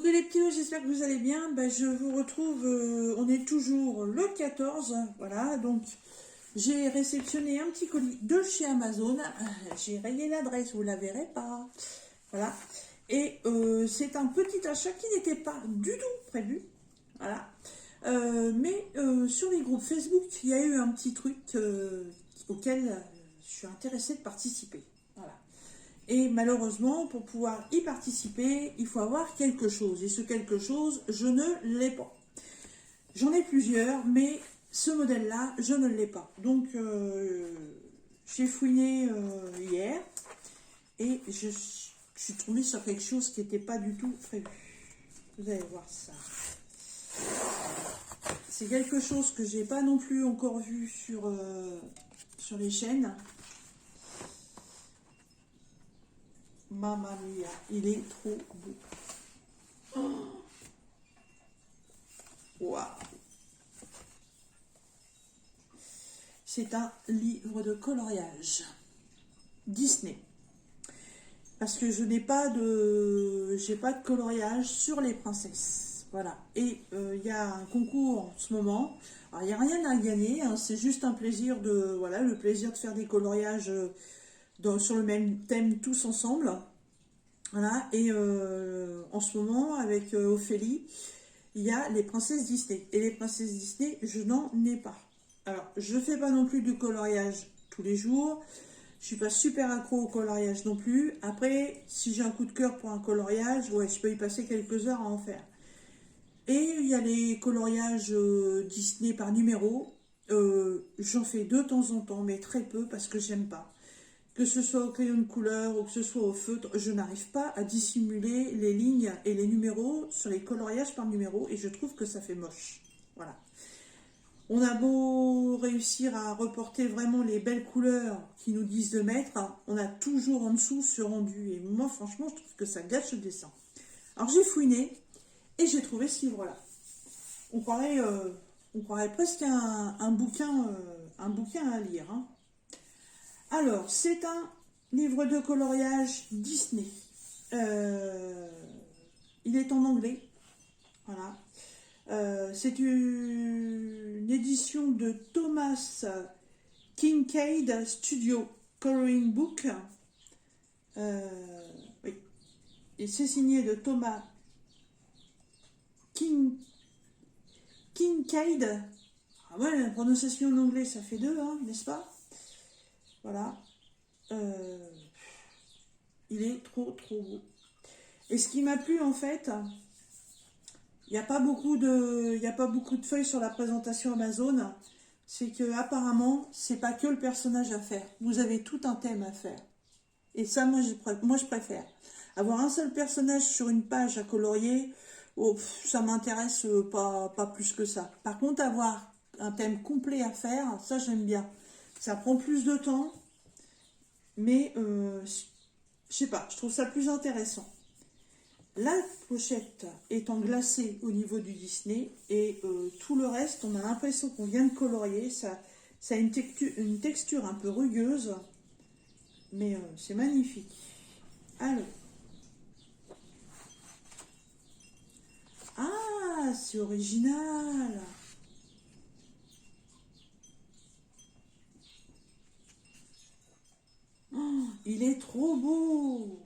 Coucou les petits loups, j'espère que vous allez bien. Je vous retrouve, on est toujours le 14, voilà, donc j'ai réceptionné un petit colis de chez Amazon. J'ai rayé l'adresse, vous la verrez pas, voilà, et c'est un petit achat qui n'était pas du tout prévu, voilà. Mais sur les groupes Facebook, il y a eu un petit truc auquel je suis intéressée de participer, voilà. Et malheureusement, pour pouvoir y participer, il faut avoir quelque chose. Et ce quelque chose, je ne l'ai pas. J'en ai plusieurs, mais ce modèle-là, je ne l'ai pas. Donc, j'ai fouiné hier et je suis tombée sur quelque chose qui n'était pas du tout prévu. Vous allez voir ça. C'est quelque chose que j'ai pas non plus encore vu sur les chaînes. Mamma mia, il est trop beau. Waouh! C'est un livre de coloriage Disney. Parce que je n'ai pas de coloriage sur les princesses. Voilà. Et il y a un concours en ce moment. Alors il n'y a rien à gagner, hein, c'est juste un plaisir le plaisir de faire des coloriages sur le même thème tous ensemble. Voilà. Et en ce moment, avec Ophélie, il y a les princesses Disney. Et les princesses Disney, je n'en ai pas. Alors, je ne fais pas non plus du coloriage tous les jours. Je suis pas super accro au coloriage non plus. Après, si j'ai un coup de cœur pour un coloriage, ouais, je peux y passer quelques heures à en faire. Et il y a les coloriages Disney par numéro. J'en fais de temps en temps, mais très peu parce que j'aime pas. Que ce soit au crayon de couleur ou que ce soit au feutre, je n'arrive pas à dissimuler les lignes et les numéros sur les coloriages par numéro et je trouve que ça fait moche. Voilà. On a beau réussir à reporter vraiment les belles couleurs qui nous disent de mettre, on a toujours en dessous ce rendu. Et moi, franchement, je trouve que ça gâche le dessin. Alors j'ai fouiné et j'ai trouvé ce livre-là. On croirait presque un bouquin à lire, hein. Alors, c'est un livre de coloriage Disney. Il est en anglais. Voilà. C'est une édition de Thomas Kincaid Studio Coloring Book. Oui. Et c'est signé de Thomas Kincaid. Ah ouais, la prononciation en anglais, ça fait deux, hein, n'est-ce pas? Voilà. Il est trop beau. Et ce qui m'a plu en fait, il n'y a pas beaucoup de feuilles sur la présentation Amazon. C'est que apparemment, c'est pas que le personnage à faire. Vous avez tout un thème à faire. Et ça, moi, je préfère. Avoir un seul personnage sur une page à colorier, oh, ça m'intéresse pas plus que ça. Par contre, avoir un thème complet à faire, ça, j'aime bien. Ça prend plus de temps, mais je sais pas, je trouve ça plus intéressant. La pochette est en glacé au niveau du Disney et tout le reste, on a l'impression qu'on vient de colorier. Ça a une texture un peu rugueuse, mais c'est magnifique. Alors, ah, c'est original. Oh, il est trop beau.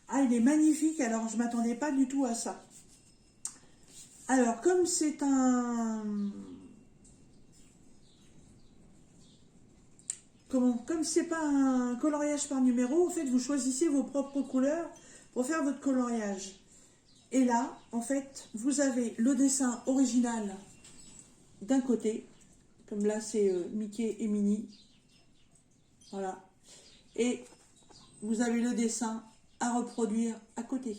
Ah, il est magnifique. Alors, je m'attendais pas du tout à ça. Alors, comme c'est comme c'est pas un coloriage par numéro, en fait, vous choisissez vos propres couleurs pour faire votre coloriage. Et là, en fait, vous avez le dessin original d'un côté, comme là, c'est Mickey et Minnie. Voilà. Et vous avez le dessin à reproduire à côté.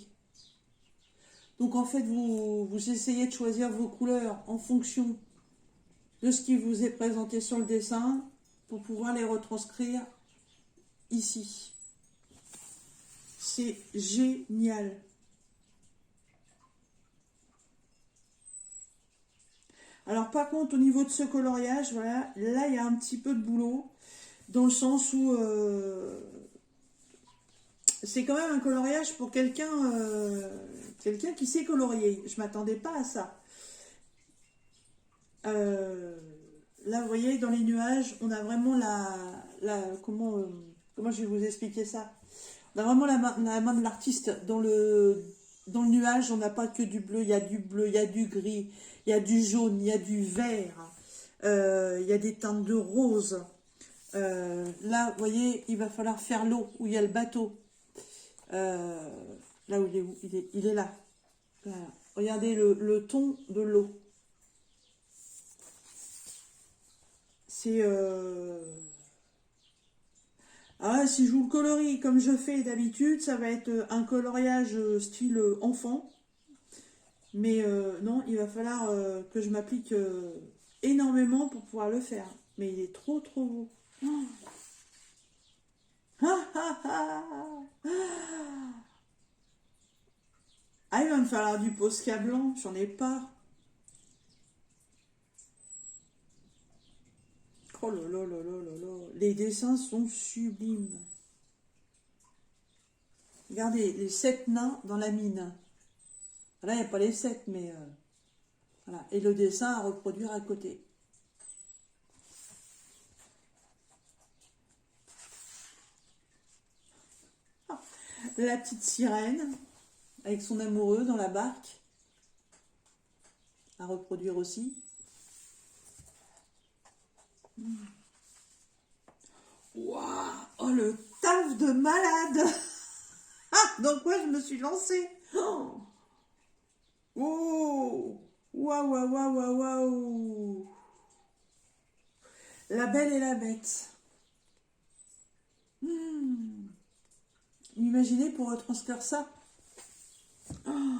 Donc en fait, vous essayez de choisir vos couleurs en fonction de ce qui vous est présenté sur le dessin pour pouvoir les retranscrire ici. C'est génial. Alors par contre, au niveau de ce coloriage, voilà, là il y a un petit peu de boulot. dans le sens où c'est quand même un coloriage pour quelqu'un qui sait colorier. Je m'attendais pas à ça. Là, vous voyez, dans les nuages, on a vraiment comment je vais vous expliquer ça? On a vraiment la main de l'artiste. Dans le nuage, on n'a pas que du bleu, il y a du bleu, il y a du gris, il y a du jaune, il y a du vert, il y a des teintes de rose. Là, vous voyez, il va falloir faire l'eau, où il y a le bateau. Là où il est là. Voilà. Regardez le ton de l'eau. C'est... Ah, si je vous le colorie comme je fais d'habitude, ça va être un coloriage style enfant. Mais non, il va falloir que je m'applique énormément pour pouvoir le faire. Mais il est trop trop beau. Oh. Ah, ah, ah, ah. Ah, il va me falloir du Posca blanc, j'en ai pas. Oh là là là là là là. Les dessins sont sublimes. Regardez, les 7 nains dans la mine. Là, il n'y a pas les 7, mais... voilà. Et le dessin à reproduire à côté. Ah, la petite sirène, avec son amoureux dans la barque. À reproduire aussi. Waouh! Oh, le taf de malade! Ah, dans quoi je me suis lancée? Oh! Oh! Waouh, waouh, waouh, waouh, waouh! La Belle et la Bête. Hmm. Imaginez pour retranscrire ça. Oh,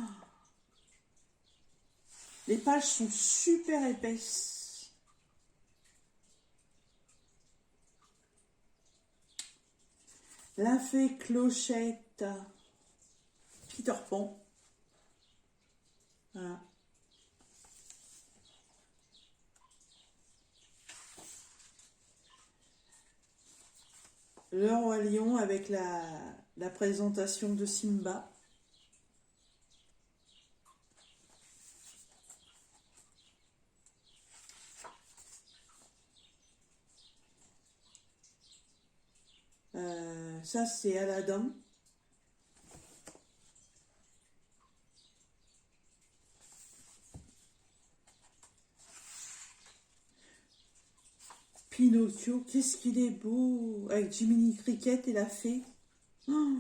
les pages sont super épaisses. La Fée Clochette. Peter Pan. Voilà. Le Roi Lion avec la présentation de Simba. Ça, c'est Aladdin. Pinocchio, qu'est-ce qu'il est beau! Avec Jiminy Cricket et la fée. Oh,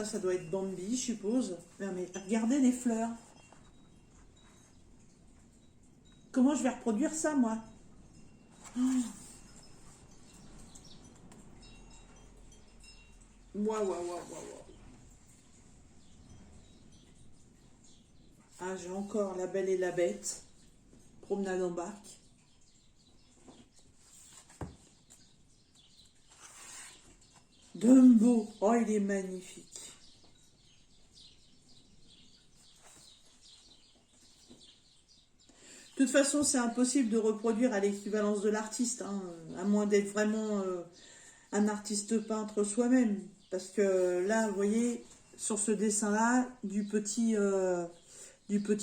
ça doit être Bambi, je suppose. Non, mais regardez les fleurs. Comment je vais reproduire ça, moi? Waouh, waouh, waouh, waouh. Ah, j'ai encore La Belle et la Bête. Promenade en barque. Dumbo. Oh, il est magnifique. De toute façon, c'est impossible de reproduire à l'équivalence de l'artiste, hein, à moins d'être vraiment un artiste peintre soi-même. Parce que là, vous voyez, sur ce dessin-là, du petit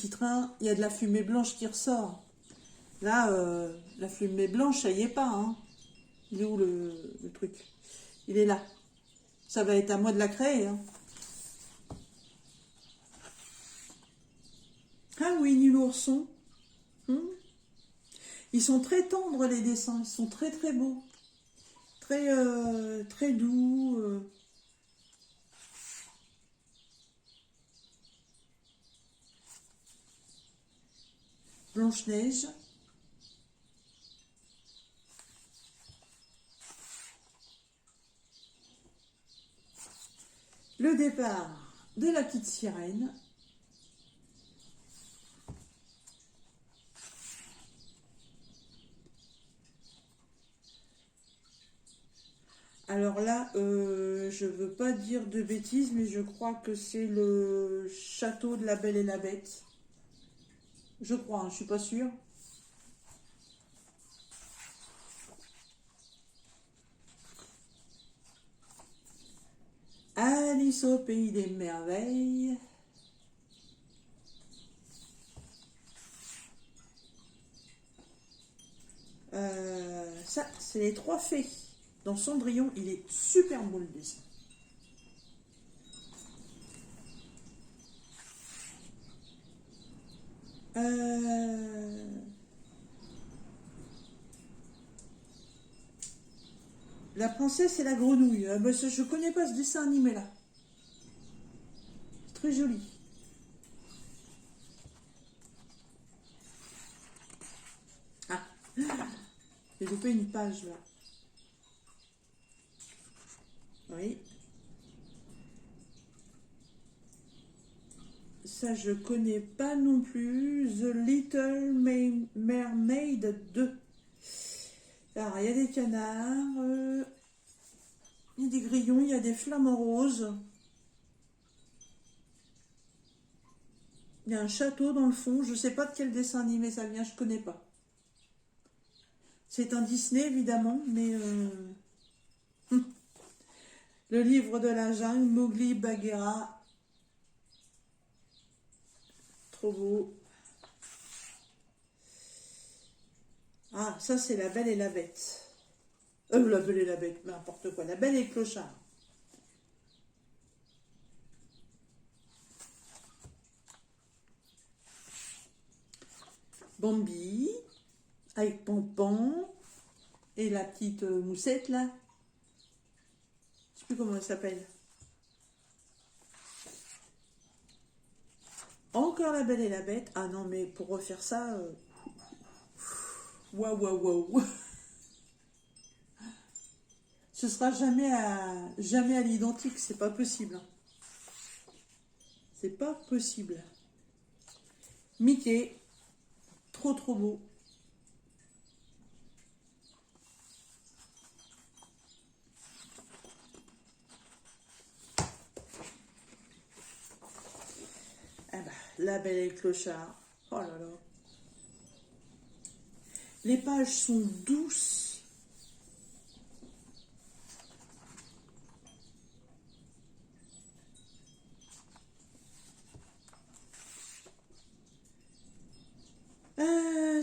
train, il y a de la fumée blanche qui ressort. Là, la fumée blanche, ça y est pas. Hein. Il est où le truc? Il est là. Ça va être à moi de la créer. Hein. Ah oui, nul ourson. Ils sont très tendres, les dessins. Ils sont très très beaux. Très, très doux. Blanche-Neige. Le départ de la petite sirène. Alors là, je veux pas dire de bêtises, mais je crois que c'est le château de la Belle et la Bête. Je crois, hein, je suis pas sûre. Alice au pays des merveilles. Ça, c'est les trois fées. Dans Cendrillon, il est super beau le dessin. La princesse et la grenouille. Bah, je connais pas ce dessin animé là. C'est très joli. Ah, j'ai loupé une page là. Oui. Ça, je connais pas non plus. The Little Mermaid 2. Alors, il y a des canards. Il y a des grillons. Il y a des flamants roses. Il y a un château dans le fond. Je sais pas de quel dessin animé ça vient. Je connais pas. C'est un Disney, évidemment. Mais... Le livre de la jungle. Mowgli, Bagheera. Trop beau. Ah, ça c'est La Belle et la Bête. La Belle et la Bête, n'importe quoi. La Belle et le Clochard. Bambi, avec Pampan, et la petite moussette là. Je sais plus comment elle s'appelle. Encore La Belle et la Bête. Ah non, mais pour refaire ça... Waouh, waouh, waouh. Ce sera jamais à l'identique, c'est pas possible. C'est pas possible. Mickey, trop trop beau. Ah bah, La Belle et le Clochard. Oh là là. Les pages sont douces.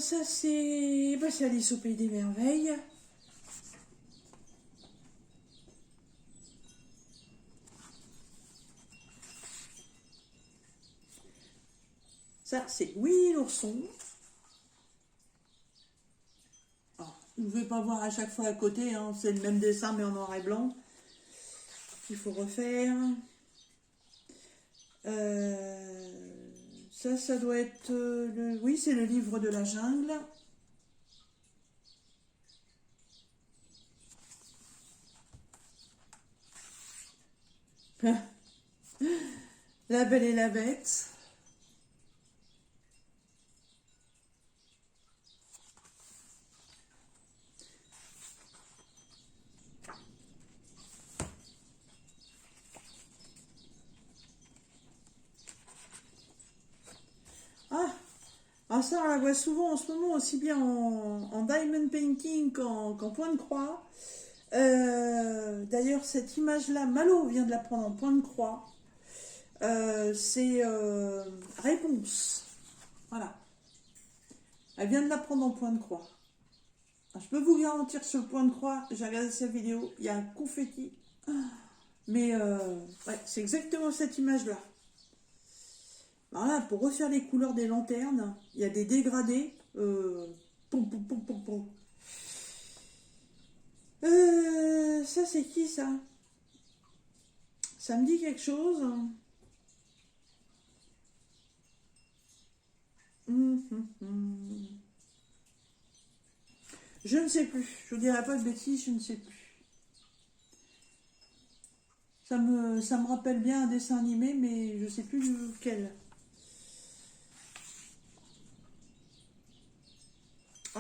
Ça c'est... Bah, c'est Alice au Pays des Merveilles. Ça c'est Winnie l'ourson. Oh, vous ne pouvez pas voir à chaque fois à côté, hein, c'est le même dessin mais en noir et blanc. Il faut refaire. Ça doit être... Oui, c'est le livre de la jungle. La Belle et la Bête. Ah, ça, on la voit souvent en ce moment, aussi bien en diamond painting qu'en point de croix. D'ailleurs, cette image-là, Malo vient de la prendre en point de croix. C'est Réponse. Voilà. Elle vient de la prendre en point de croix. Alors, je peux vous garantir sur le point de croix, j'ai regardé sa vidéo, il y a un confetti. Mais ouais, c'est exactement cette image-là. Alors là, pour refaire les couleurs des lanternes, il y a des dégradés. Poum, poum, poum, poum, poum. Ça, c'est qui ça? Ça me dit quelque chose. Je ne sais plus. Je ne dirai pas de bêtises, je ne sais plus. Ça me rappelle bien un dessin animé, mais je ne sais plus lequel.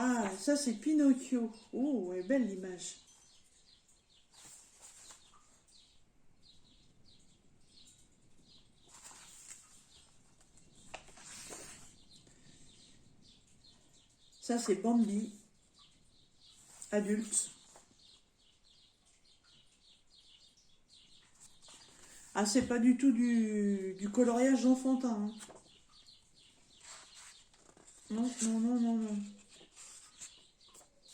Ah, ça c'est Pinocchio. Oh, ouais, belle l'image. Ça, c'est Bambi, adulte. Ah, c'est pas du tout du coloriage enfantin. Hein. Non, non, non, non, non.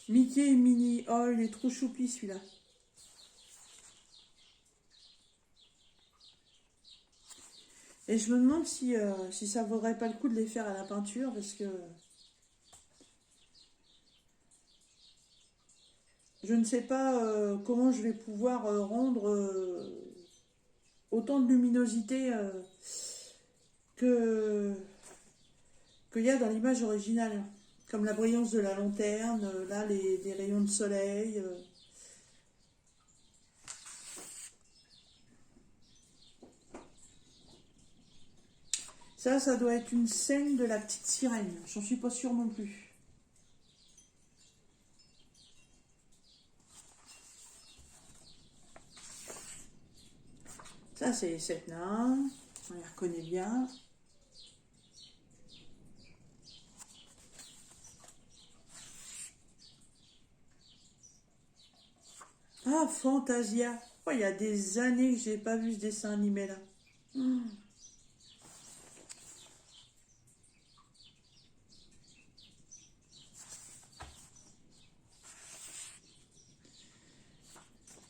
Mickey et Minnie. Oh, il est trop choupi celui-là. Et je me demande si ça vaudrait pas le coup de les faire à la peinture, parce que je ne sais pas comment je vais pouvoir rendre autant de luminosité que qu'il y a dans l'image originale. Comme la brillance de la lanterne, là, des rayons de soleil. Ça doit être une scène de la petite sirène. J'en suis pas sûre non plus. Ça, c'est les 7 nains. On les reconnaît bien. Ah, Fantasia. Oh, il y a des années que j'ai pas vu ce dessin animé là. Mmh.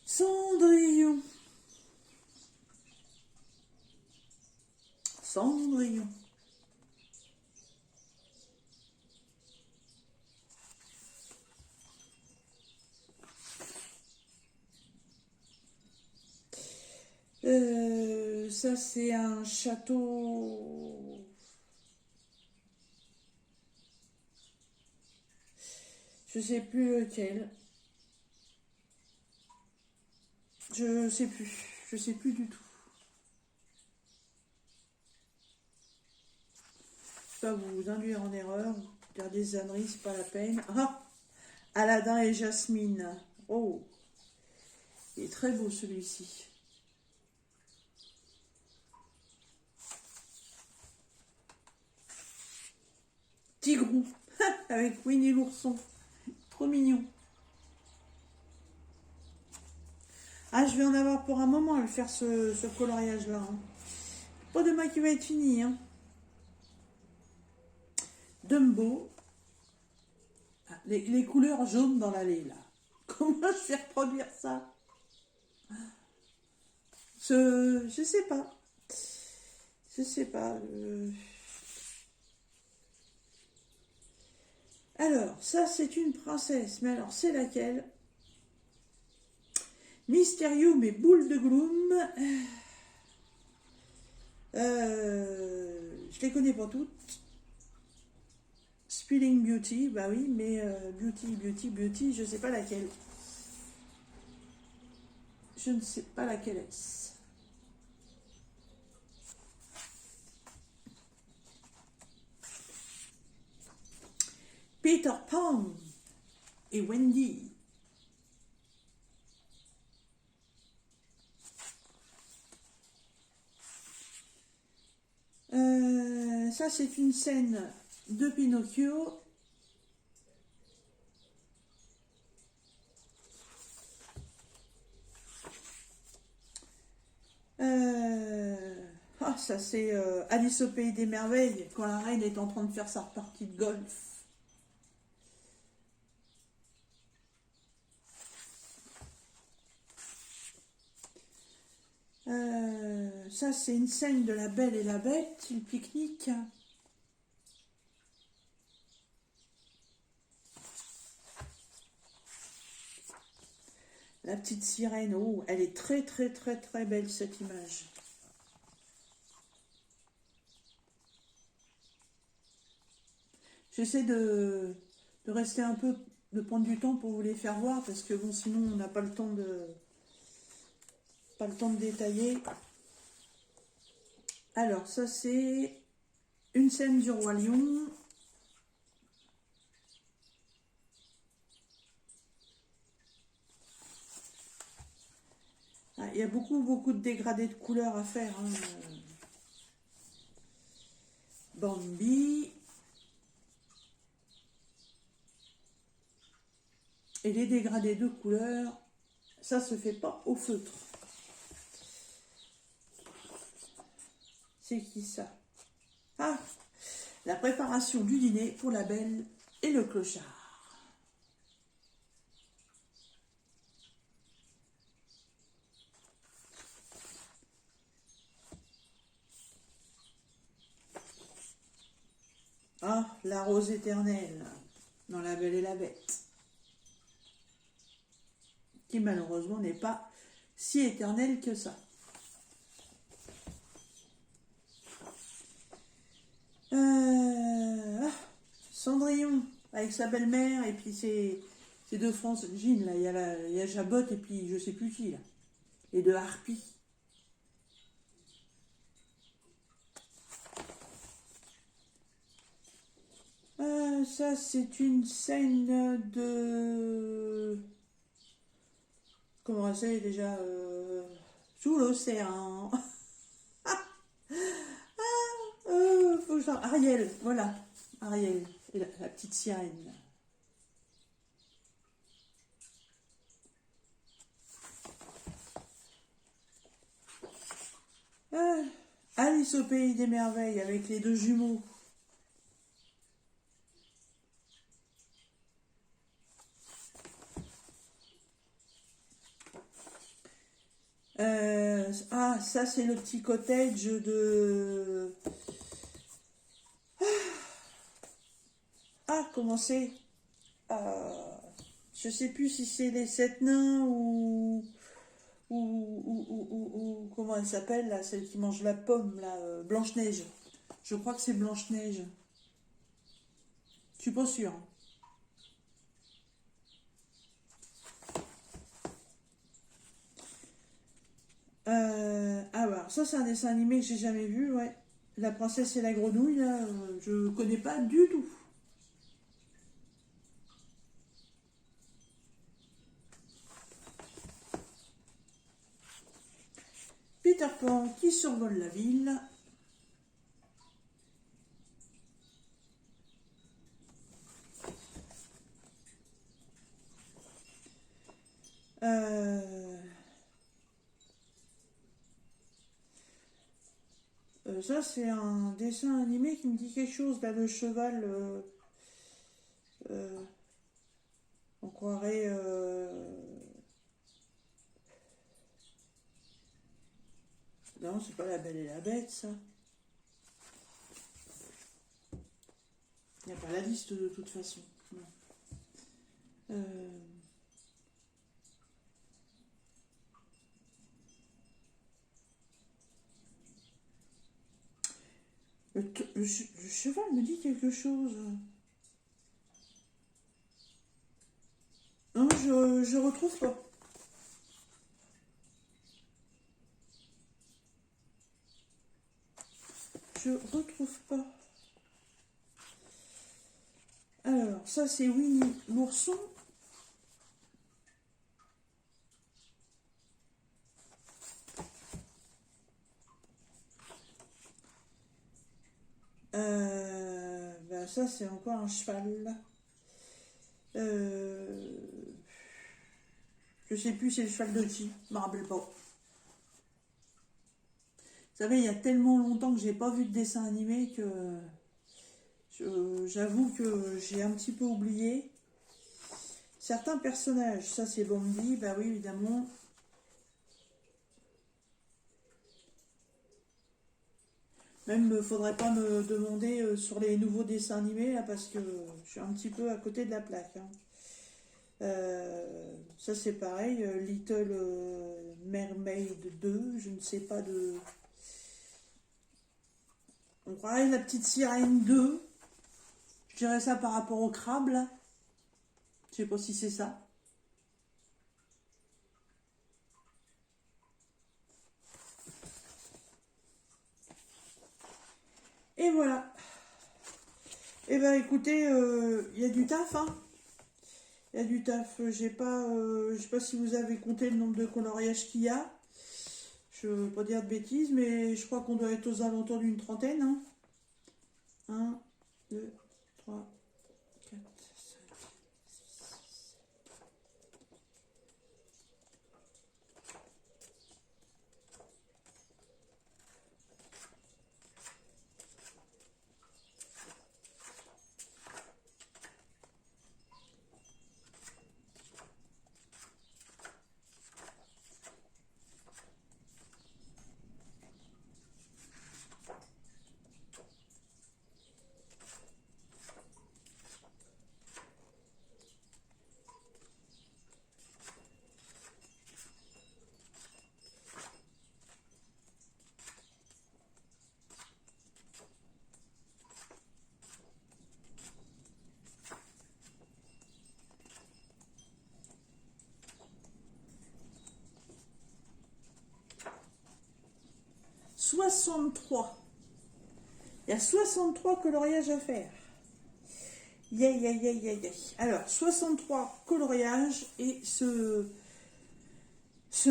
Cendrillon. Cendrillon. Ça, c'est un château. Je sais plus lequel. Je sais plus. Je sais plus du tout. Pas vous induire en erreur. Dire des âneries, c'est pas la peine. Ah, Aladdin et Jasmine. Oh, il est très beau celui-ci. Tigrou, avec Winnie l'ourson. Trop mignon. Ah, je vais en avoir pour un moment à le faire ce coloriage-là. Hein. Pas demain qui va être fini. Hein. Dumbo. Ah, les couleurs jaunes dans l'allée, là. Comment je vais reproduire ça? Je sais pas. Je sais pas. Alors, ça, c'est une princesse. Mais alors, c'est laquelle? Mysterium et Boule de Gloom. Je les connais pas toutes. Spilling Beauty, bah oui, mais Beauty, je sais pas laquelle. Je ne sais pas laquelle est-ce. Peter Pan et Wendy. Ça, c'est une scène de Pinocchio. Ah, ça, c'est Alice au Pays des Merveilles, quand la reine est en train de faire sa partie de golf. Ça, c'est une scène de La Belle et la Bête, le pique-nique. La petite sirène, oh, elle est très très très très belle cette image. J'essaie de rester un peu, de prendre du temps pour vous les faire voir, parce que bon, sinon on n'a pas le temps de détailler. Alors, ça c'est une scène du Roi Lion. Ah, il y a beaucoup de dégradés de couleurs à faire. Hein. Bambi. Et les dégradés de couleurs, ça se fait pas au feutre. C'est qui ça? Ah, la préparation du dîner pour la belle et le clochard. Ah, la rose éternelle dans La Belle et la Bête, qui malheureusement n'est pas si éternelle que ça. Ah, Cendrillon avec sa belle-mère et puis ses deux frangines là, il y a Jabot et puis je sais plus qui là, et de Harpie. Ça c'est une scène de... Comment c'est déjà sous l'océan. Faut que Ariel, voilà. Ariel, et la petite sirène. Ah, Alice au pays des merveilles avec les deux jumeaux. Ça c'est le petit cottage de... Ah, comment c'est je sais plus si c'est les sept nains ou comment elle s'appelle là, celle qui mange la pomme là, Blanche-Neige. Je crois que c'est Blanche-Neige. Je suis pas sûre. Alors, ça c'est un dessin animé que j'ai jamais vu, ouais. La princesse et la grenouille, là, je connais pas du tout. Peter Pan qui survole la ville. Ça c'est un dessin animé qui me dit quelque chose, là, le cheval. Euh, on croirait... Non, c'est pas La Belle et la Bête, ça. Il n'y a pas la liste de toute façon. Non. Le cheval me dit quelque chose. Non, je retrouve pas. Je retrouve pas. Alors, ça c'est Winnie l'ourson. Ça c'est encore un cheval. Je sais plus c'est le cheval de qui, je me rappelle pas. Vous savez, il y a tellement longtemps que j'ai pas vu de dessin animé que j'avoue que j'ai un petit peu oublié. Certains personnages, ça c'est Bambi, bah oui évidemment. Même faudrait pas me demander sur les nouveaux dessins animés là parce que je suis un petit peu à côté de la plaque. Hein. Ça c'est pareil, Little Mermaid 2, je ne sais pas de... On croirait la petite sirène 2. Je dirais ça par rapport au crabe là. Je sais pas si c'est ça. Et voilà. Et ben écoutez, il y a du taf, hein. Il y a du taf. Je sais pas si vous avez compté le nombre de coloriages qu'il y a. Je veux pas dire de bêtises, mais je crois qu'on doit être aux alentours d'une trentaine. Hein. 1, 2, 3, 4, 5, 6, 7. 63. Il y a 63 coloriages à faire. Yay, yay, yay, yay, yay. Alors, 63 coloriages et ce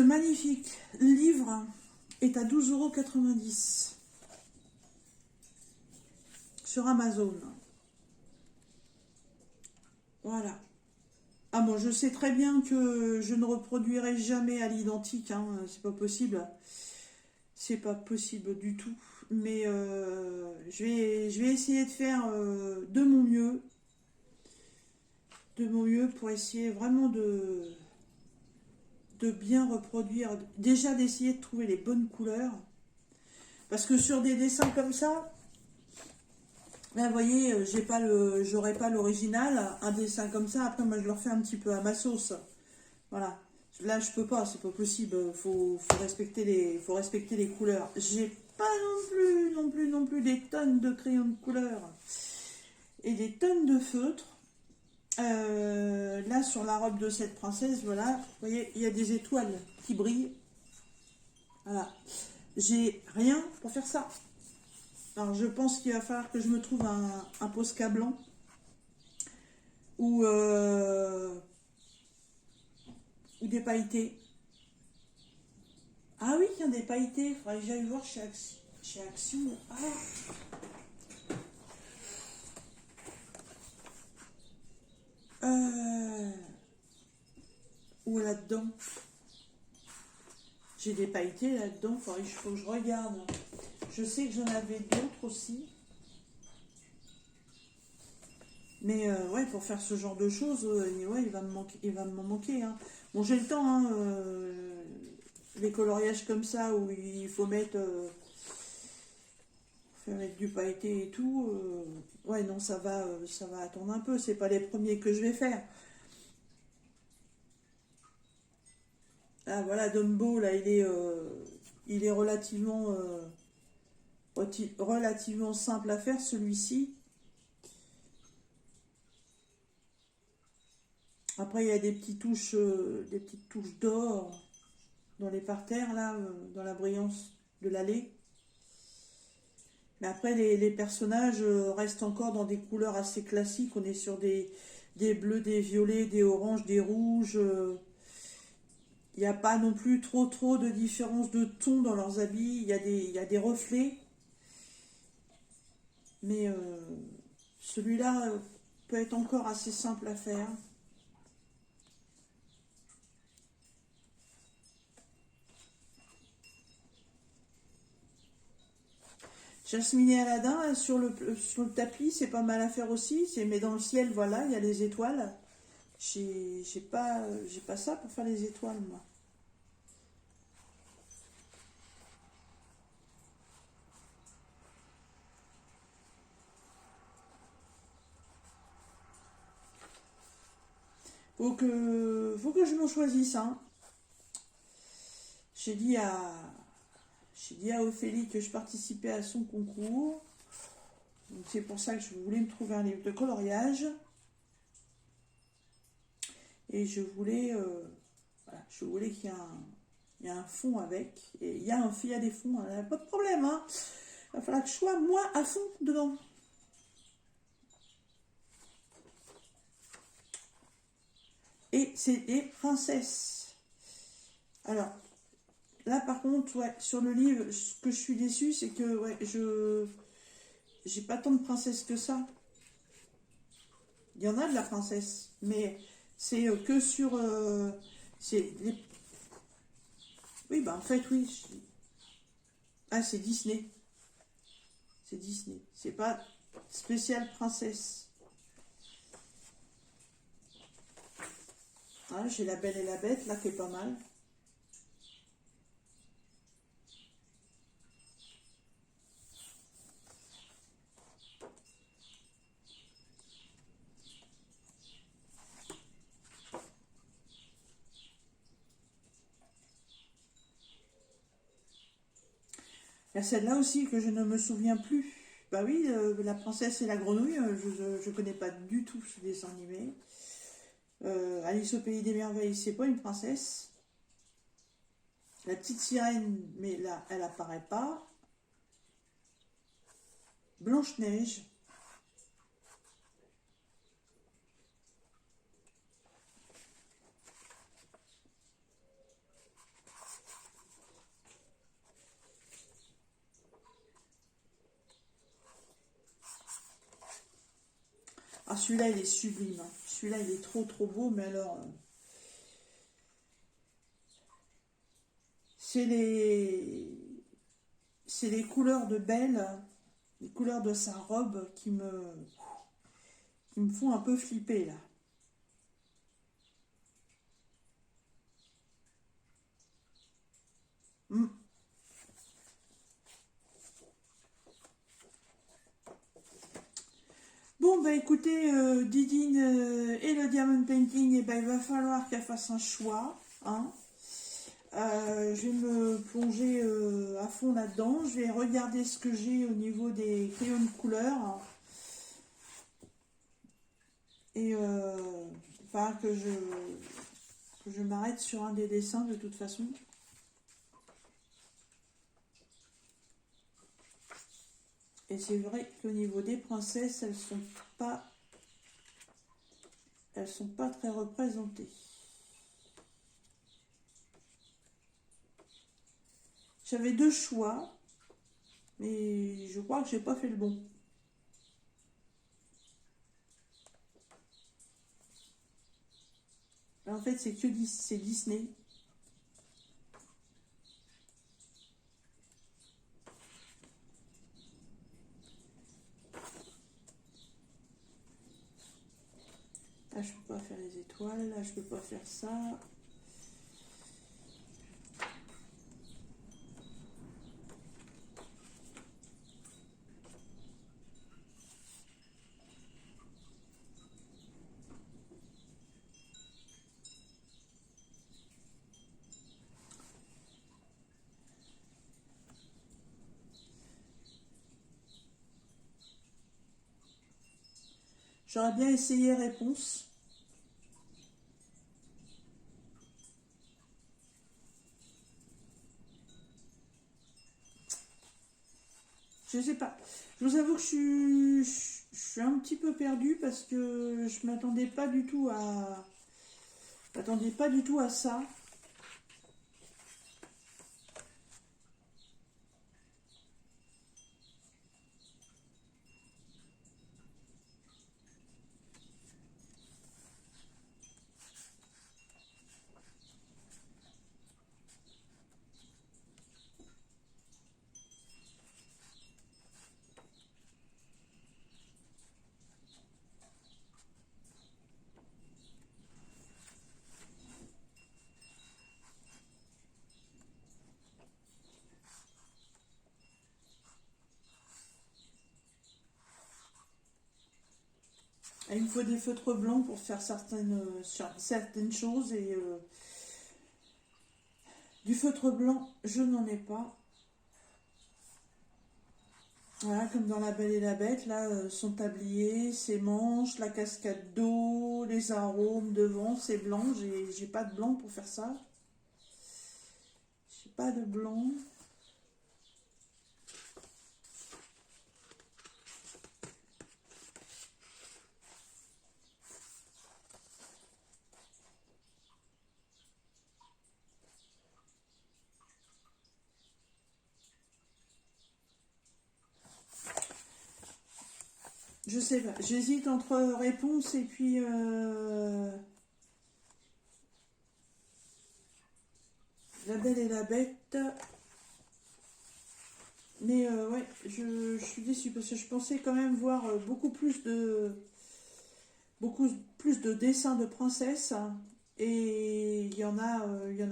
magnifique livre est à 12,90 € sur Amazon. Voilà. Ah bon, je sais très bien que je ne reproduirai jamais à l'identique, hein, c'est pas possible. C'est pas possible du tout. Mais je vais essayer de faire de mon mieux. De mon mieux pour essayer vraiment de bien reproduire. Déjà d'essayer de trouver les bonnes couleurs. Parce que sur des dessins comme ça, là, vous voyez, j'aurais pas l'original. Un dessin comme ça, après moi je le refais un petit peu à ma sauce. Voilà. Là je peux pas, c'est pas possible. Faut respecter les couleurs. J'ai pas non plus des tonnes de crayons de couleur et des tonnes de feutres. Là sur la robe de cette princesse, voilà, vous voyez, il y a des étoiles qui brillent. Voilà. J'ai rien pour faire ça. Alors je pense qu'il va falloir que je me trouve un Posca blanc ou des pailletés. Ah oui, il y a des pailletés, il faudrait que j'aille voir chez Action. Ah. Ou là-dedans. J'ai des pailletés là-dedans, il faut que je regarde. Je sais que j'en avais d'autres aussi. Mais ouais, pour faire ce genre de choses, ouais, il va m'en manquer. Hein. Bon, j'ai le temps, hein, les coloriages comme ça, où il faut mettre, du pailleté et tout. Ouais, non, ça va attendre un peu. C'est pas les premiers que je vais faire. Ah, voilà, Dumbo, là, il est relativement simple à faire, celui-ci. Après, il y a des petites touches d'or dans les parterres, là, dans la brillance de l'allée. Mais après, les personnages restent encore dans des couleurs assez classiques. On est sur des bleus, des violets, des oranges, des rouges. Il n'y a pas non plus trop de différence de ton dans leurs habits. Il y a des reflets. Mais celui-là peut être encore assez simple à faire. Jasmine et Aladdin, là, sur le tapis, c'est pas mal à faire aussi. Mais dans le ciel, voilà, il y a les étoiles. J'ai pas ça pour faire les étoiles, moi. Faut que je m'en choisisse, hein. J'ai dit à Ophélie que je participais à son concours. Donc c'est pour ça que je voulais me trouver un livre de coloriage. Et je voulais, voilà, qu'il y ait un fond avec. Et il y a des fonds, hein, pas de problème, hein. Il va falloir que je sois moi à fond dedans. Et c'est des princesses. Alors, là par contre, ouais, sur le livre, ce que je suis déçue, c'est que ouais, j'ai pas tant de princesses que ça. Il y en a de la princesse, mais c'est que sur... Oui, bah en fait, oui. Ah, c'est Disney. C'est Disney. C'est pas spécial princesse. Ah, j'ai La Belle et la Bête, là, qui est pas mal. Il y a celle-là aussi que je ne me souviens plus. Bah oui, La Princesse et la Grenouille, je connais pas du tout ce dessin animé. Alice au Pays des Merveilles, c'est pas une princesse. La petite sirène, mais là, elle apparaît pas. Blanche-Neige. Ah, celui-là, il est sublime, hein. Celui-là, il est trop, trop beau. Mais alors, c'est les couleurs de Belle, les couleurs de sa robe qui me font un peu flipper, là. Hmm. Bon, bah écoutez, Didine et le Diamond Painting, eh ben, il va falloir qu'elle fasse un choix, hein. Je vais me plonger à fond là-dedans. Je vais regarder ce que j'ai au niveau des crayons de couleur. Et enfin, que je m'arrête sur un des dessins de toute façon. Et c'est vrai qu'au niveau des princesses, elles sont pas très représentées. J'avais deux choix, mais je crois que j'ai pas fait le bon. En fait, c'est Disney. Là, je peux pas faire les étoiles. Là, je peux pas faire ça. J'aurais bien essayé réponse. Je sais pas. Je vous avoue que je suis un petit peu perdue parce que je m'attendais pas du tout à... je m'attendais pas du tout à ça. Et il me faut des feutres blancs pour faire certaines choses et du feutre blanc, je n'en ai pas. Voilà, comme dans La Belle et la Bête, là, son tablier, ses manches, la cascade d'eau, les arômes devant, c'est blanc. J'ai pas de blanc pour faire ça. J'ai pas de blanc. Je sais pas. J'hésite entre réponse et puis La Belle et la Bête. Mais ouais, je suis déçue parce que je pensais quand même voir beaucoup plus de dessins de princesses, hein, et il y en a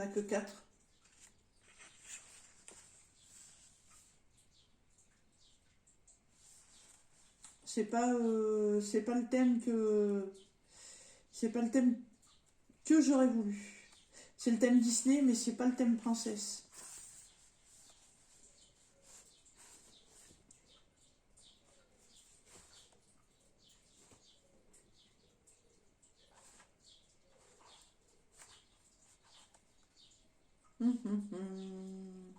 que 4. C'est pas le thème c'est pas le thème que j'aurais voulu. C'est le thème Disney, mais c'est pas le thème princesse. Hum, hum, hum.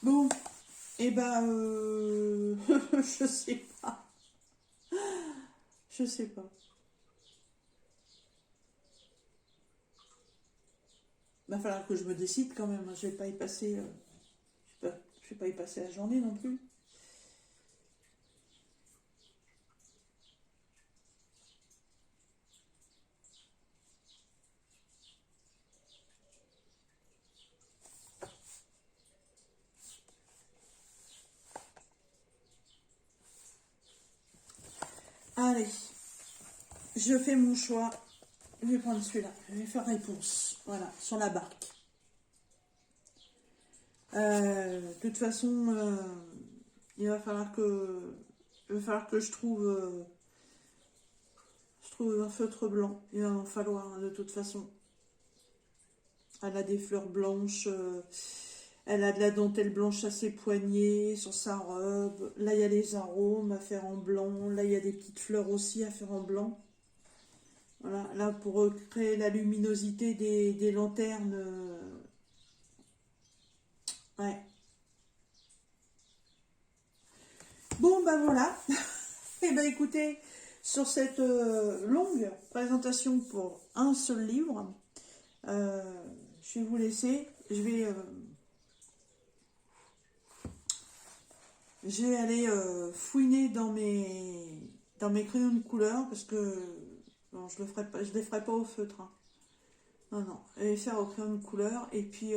Bon, et ben, je sais pas. Je sais pas. Va falloir que je me décide quand même. Je vais pas y passer, je vais pas y passer la journée non plus. Allez, je fais mon choix. Je vais prendre celui-là. Je vais faire réponse. Voilà, sur la barque. De toute façon, il va falloir que je trouve un feutre blanc. Il va en falloir, hein, de toute façon. Elle a des fleurs blanches. Elle a de la dentelle blanche à ses poignets, sur sa robe. Là, il y a les arômes à faire en blanc. Là, il y a des petites fleurs aussi à faire en blanc. Voilà, là, pour créer la luminosité des lanternes. Ouais. Bon, ben voilà. Et ben écoutez, sur cette longue présentation pour un seul livre, je vais vous laisser. Je vais aller fouiner dans mes crayons de couleur parce que non, je les ferai pas au feutre, hein. Non, non, je vais les faire au crayon de couleur et puis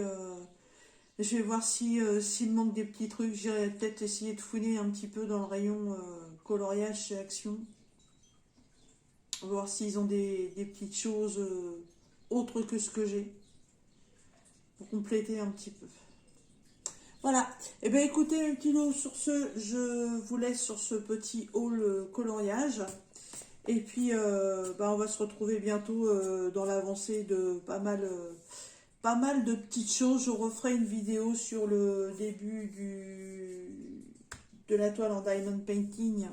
je vais voir si s'il me manque des petits trucs. J'irai peut-être essayer de fouiner un petit peu dans le rayon coloriage chez Action, voir s'ils ont des petites choses autres que ce que j'ai pour compléter un petit peu. Voilà. Et bien écoutez, un kilo sur ce, je vous laisse sur ce petit haul coloriage. Et puis, on va se retrouver bientôt dans l'avancée de pas mal de petites choses. Je referai une vidéo sur le début de la toile en diamond painting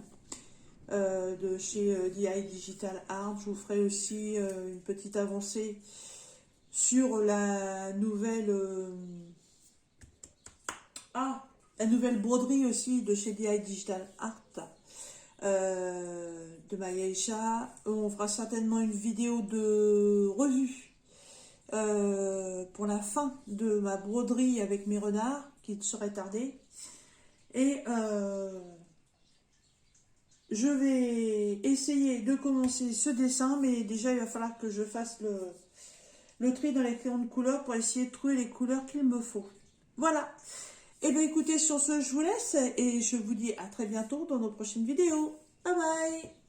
de chez DI Digital Art. Je vous ferai aussi une petite avancée sur la nouvelle... la nouvelle broderie aussi de chez DI Digital Art de Mayaisha. On fera certainement une vidéo de revue pour la fin de ma broderie avec mes renards qui serait tardée. Et je vais essayer de commencer ce dessin, mais déjà il va falloir que je fasse le tri dans les crayons de couleur pour essayer de trouver les couleurs qu'il me faut. Voilà. Et bien écoutez, sur ce, je vous laisse et je vous dis à très bientôt dans nos prochaines vidéos. Bye bye!